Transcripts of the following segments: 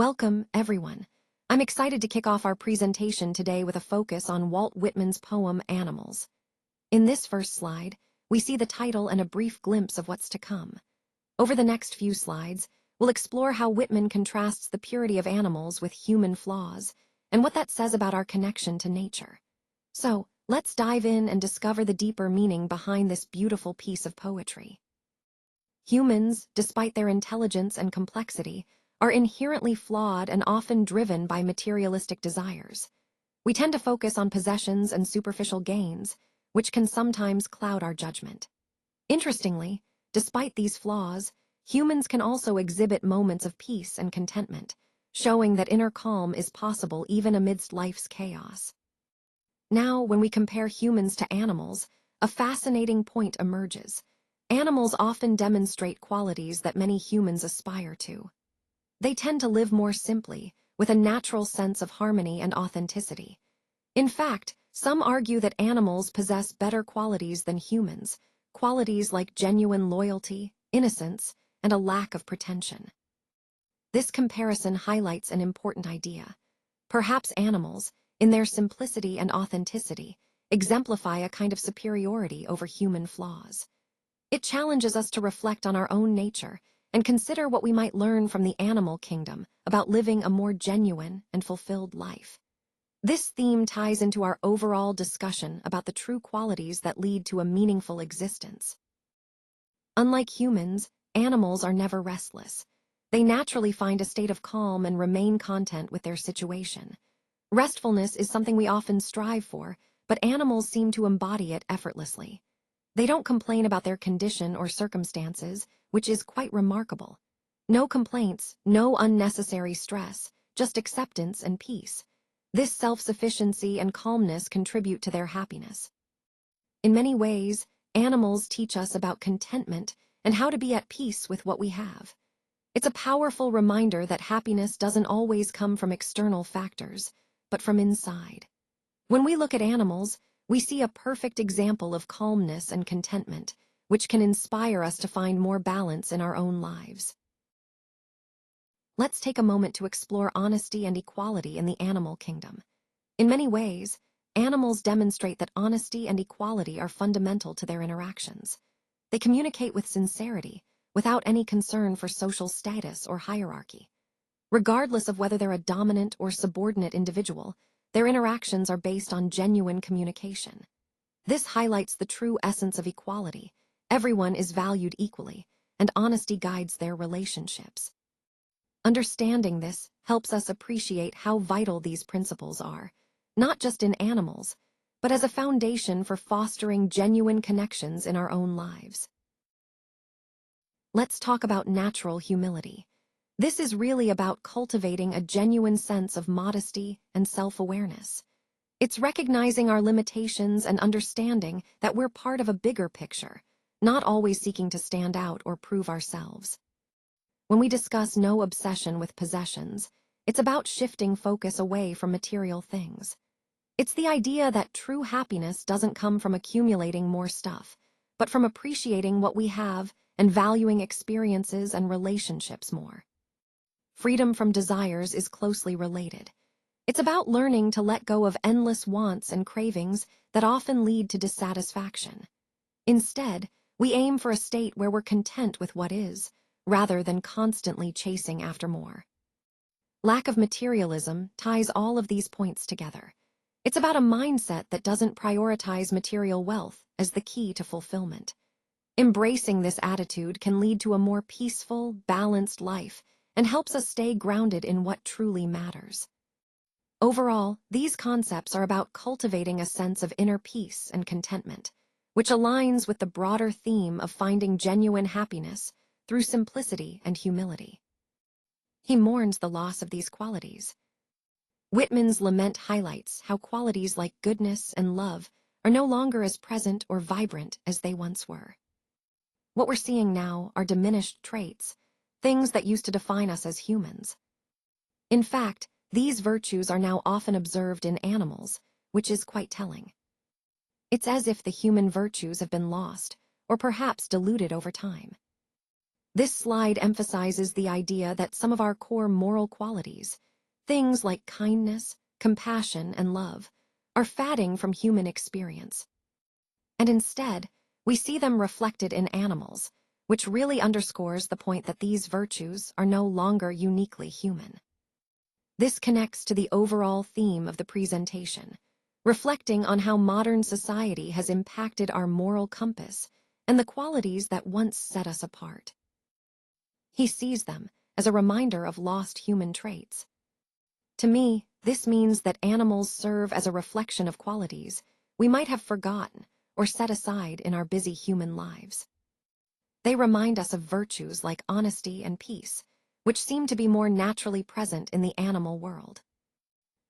Welcome, everyone. I'm excited to kick off our presentation today with a focus on Walt Whitman's poem Animals. In this first slide, we see the title and a brief glimpse of what's to come. Over the next few slides, we'll explore how Whitman contrasts the purity of animals with human flaws and what that says about our connection to nature. So, let's dive in and discover the deeper meaning behind this beautiful piece of poetry. Humans, despite their intelligence and complexity, are inherently flawed and often driven by materialistic desires. We tend to focus on possessions and superficial gains, which can sometimes cloud our judgment. Interestingly, despite these flaws, humans can also exhibit moments of peace and contentment, showing that inner calm is possible even amidst life's chaos. Now, when we compare humans to animals, a fascinating point emerges. Animals often demonstrate qualities that many humans aspire to. They tend to live more simply, with a natural sense of harmony and authenticity. In fact, some argue that animals possess better qualities than humans, qualities like genuine loyalty, innocence, and a lack of pretension. This comparison highlights an important idea. Perhaps animals, in their simplicity and authenticity, exemplify a kind of superiority over human flaws. It challenges us to reflect on our own nature and consider what we might learn from the animal kingdom about living a more genuine and fulfilled life. This theme ties into our overall discussion about the true qualities that lead to a meaningful existence. Unlike humans, animals are never restless. They naturally find a state of calm and remain content with their situation. Restfulness is something we often strive for, but animals seem to embody it effortlessly. They don't complain about their condition or circumstances, which is quite remarkable. No complaints, no unnecessary stress, just acceptance and peace. This self-sufficiency and calmness contribute to their happiness. In many ways, animals teach us about contentment and how to be at peace with what we have. It's a powerful reminder that happiness doesn't always come from external factors, but from inside. When we look at animals, we see a perfect example of calmness and contentment, which can inspire us to find more balance in our own lives. Let's take a moment to explore honesty and equality in the animal kingdom. In many ways, animals demonstrate that honesty and equality are fundamental to their interactions. They communicate with sincerity, without any concern for social status or hierarchy. Regardless of whether they're a dominant or subordinate individual, their interactions are based on genuine communication. This highlights the true essence of equality. Everyone is valued equally, and honesty guides their relationships. Understanding this helps us appreciate how vital these principles are, not just in animals, but as a foundation for fostering genuine connections in our own lives. Let's talk about natural humility. This is really about cultivating a genuine sense of modesty and self-awareness. It's recognizing our limitations and understanding that we're part of a bigger picture, not always seeking to stand out or prove ourselves. When we discuss no obsession with possessions, it's about shifting focus away from material things. It's the idea that true happiness doesn't come from accumulating more stuff, but from appreciating what we have and valuing experiences and relationships more. Freedom from desires is closely related. It's about learning to let go of endless wants and cravings that often lead to dissatisfaction. Instead, we aim for a state where we're content with what is, rather than constantly chasing after more. Lack of materialism ties all of these points together. It's about a mindset that doesn't prioritize material wealth as the key to fulfillment. Embracing this attitude can lead to a more peaceful, balanced life and helps us stay grounded in what truly matters. Overall, these concepts are about cultivating a sense of inner peace and contentment, which aligns with the broader theme of finding genuine happiness through simplicity and humility. He mourns the loss of these qualities. Whitman's lament highlights how qualities like goodness and love are no longer as present or vibrant as they once were. What we're seeing now are diminished traits, things that used to define us as humans. In fact, these virtues are now often observed in animals, which is quite telling. It's as if the human virtues have been lost, or perhaps diluted over time. This slide emphasizes the idea that some of our core moral qualities, things like kindness, compassion, and love, are fading from human experience. And instead, we see them reflected in animals, which really underscores the point that these virtues are no longer uniquely human. This connects to the overall theme of the presentation, reflecting on how modern society has impacted our moral compass and the qualities that once set us apart. He sees them as a reminder of lost human traits. To me, this means that animals serve as a reflection of qualities we might have forgotten or set aside in our busy human lives. They remind us of virtues like honesty and peace, which seem to be more naturally present in the animal world.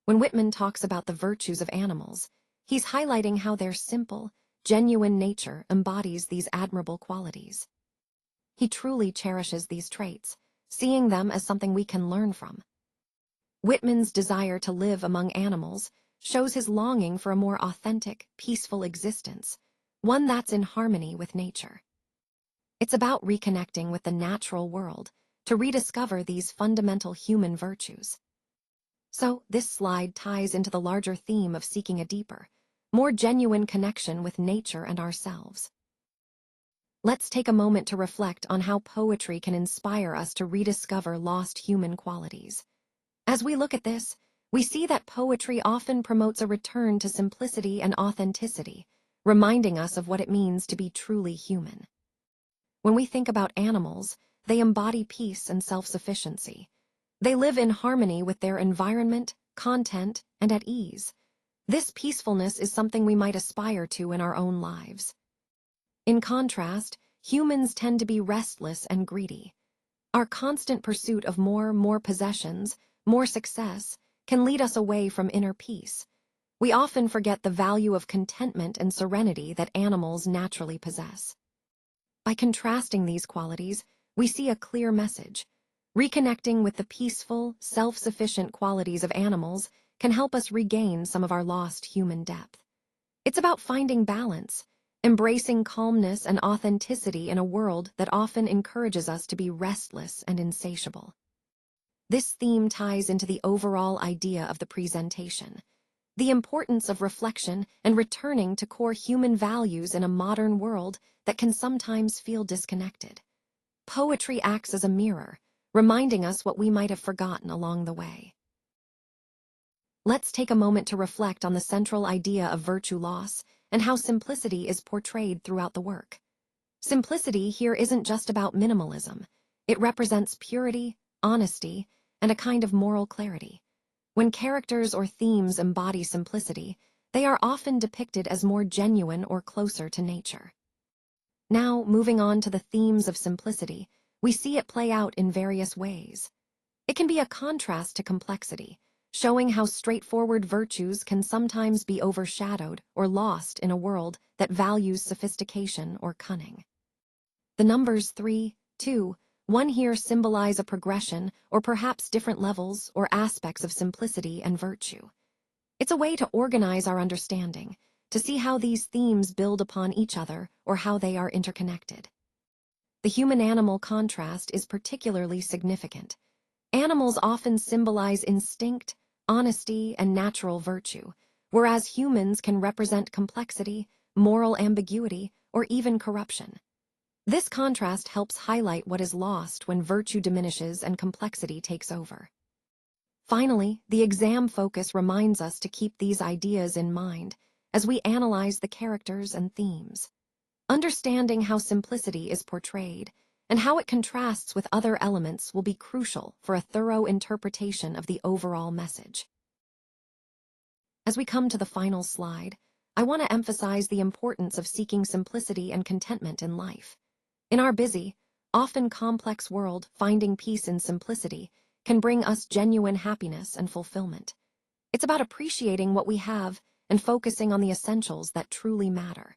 When Whitman talks about the virtues of animals, he's highlighting how their simple, genuine nature embodies these admirable qualities. He truly cherishes these traits, seeing them as something we can learn from. Whitman's desire to live among animals shows his longing for a more authentic, peaceful existence, one that's in harmony with nature. It's about reconnecting with the natural world to rediscover these fundamental human virtues. So, this slide ties into the larger theme of seeking a deeper, more genuine connection with nature and ourselves. Let's take a moment to reflect on how poetry can inspire us to rediscover lost human qualities. As we look at this, we see that poetry often promotes a return to simplicity and authenticity, reminding us of what it means to be truly human. When we think about animals, they embody peace and self-sufficiency. They live in harmony with their environment, content, and at ease. This peacefulness is something we might aspire to in our own lives. In contrast, humans tend to be restless and greedy. Our constant pursuit of more possessions, more success, can lead us away from inner peace. We often forget the value of contentment and serenity that animals naturally possess. By contrasting these qualities, we see a clear message. Reconnecting with the peaceful, self-sufficient qualities of animals can help us regain some of our lost human depth. It's about finding balance, embracing calmness and authenticity in a world that often encourages us to be restless and insatiable. This theme ties into the overall idea of the presentation, the importance of reflection and returning to core human values in a modern world that can sometimes feel disconnected. Poetry acts as a mirror, reminding us what we might have forgotten along the way. Let's take a moment to reflect on the central idea of virtue loss and how simplicity is portrayed throughout the work. Simplicity here isn't just about minimalism. It represents purity, honesty, and a kind of moral clarity. When characters or themes embody simplicity, they are often depicted as more genuine or closer to nature. Now, moving on to the themes of simplicity, we see it play out in various ways. It can be a contrast to complexity, showing how straightforward virtues can sometimes be overshadowed or lost in a world that values sophistication or cunning. The numbers 3, 2, 1 here symbolize a progression or perhaps different levels or aspects of simplicity and virtue. It's a way to organize our understanding, to see how these themes build upon each other or how they are interconnected. The human-animal contrast is particularly significant. Animals often symbolize instinct, honesty, and natural virtue, whereas humans can represent complexity, moral ambiguity, or even corruption. This contrast helps highlight what is lost when virtue diminishes and complexity takes over. Finally, the exam focus reminds us to keep these ideas in mind as we analyze the characters and themes. Understanding how simplicity is portrayed and how it contrasts with other elements will be crucial for a thorough interpretation of the overall message. As we come to the final slide, I want to emphasize the importance of seeking simplicity and contentment in life. In our busy, often complex world, finding peace in simplicity can bring us genuine happiness and fulfillment. It's about appreciating what we have and focusing on the essentials that truly matter.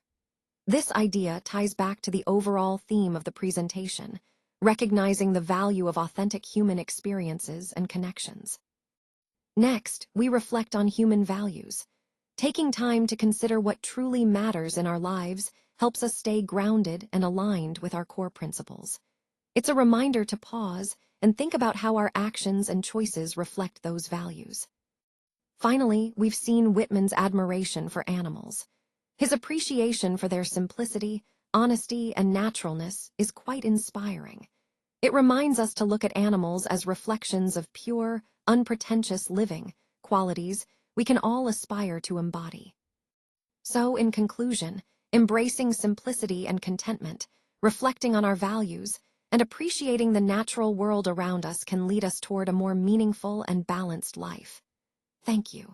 This idea ties back to the overall theme of the presentation, recognizing the value of authentic human experiences and connections. Next, we reflect on human values. Taking time to consider what truly matters in our lives helps us stay grounded and aligned with our core principles. It's a reminder to pause and think about how our actions and choices reflect those values. Finally, we've seen Whitman's admiration for animals. His appreciation for their simplicity, honesty, and naturalness is quite inspiring. It reminds us to look at animals as reflections of pure, unpretentious living, qualities we can all aspire to embody. So, in conclusion, embracing simplicity and contentment, reflecting on our values, and appreciating the natural world around us can lead us toward a more meaningful and balanced life. Thank you.